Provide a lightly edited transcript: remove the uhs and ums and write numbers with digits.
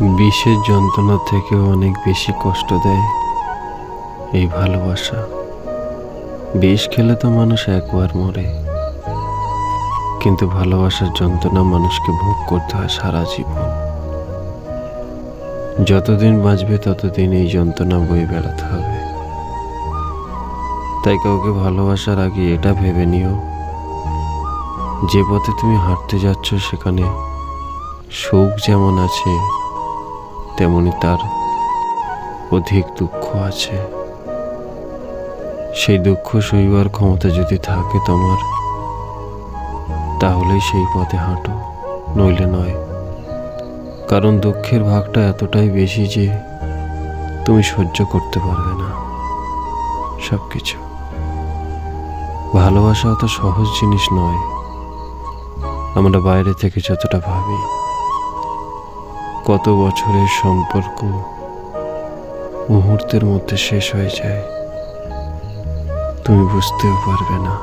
বিষের যন্ত্রণা থেকেও অনেক বেশি কষ্ট দেয় এই ভালোবাসা। বিষ খেলে তো মানুষ একবার মরে, কিন্তু ভালোবাসার যন্ত্রণা মানুষকে ভোগ করতে হয় সারা জীবন। যতদিন বাঁচবে ততদিন এই যন্ত্রণা বয়ে বেড়াতে হবে। তাই কাউকে ভালোবাসার আগে এটা ভেবে নিও, যে পথে তুমি হাঁটতে যাচ্ছ সেখানে সুখ যেমন আছে তেমনি তার অধিক দুঃখ আছে। সেই দুঃখ সইবার ক্ষমতা যদি থাকে তোমার, তাহলেই সেই পথে হাঁটো, নইলে নয়। কারণ দুঃখের ভাগটা এতটাই বেশি যে তুমি সহ্য করতে পারবে না সবকিছু। ভালোবাসা অত সহজ জিনিস নয় আমরা বাইরে থেকে যতটা ভাবি। কত বছরের সম্পর্ক মুহূর্তের মধ্যে শেষ হয়ে যায়, তুমি বুঝতেও পারবে না।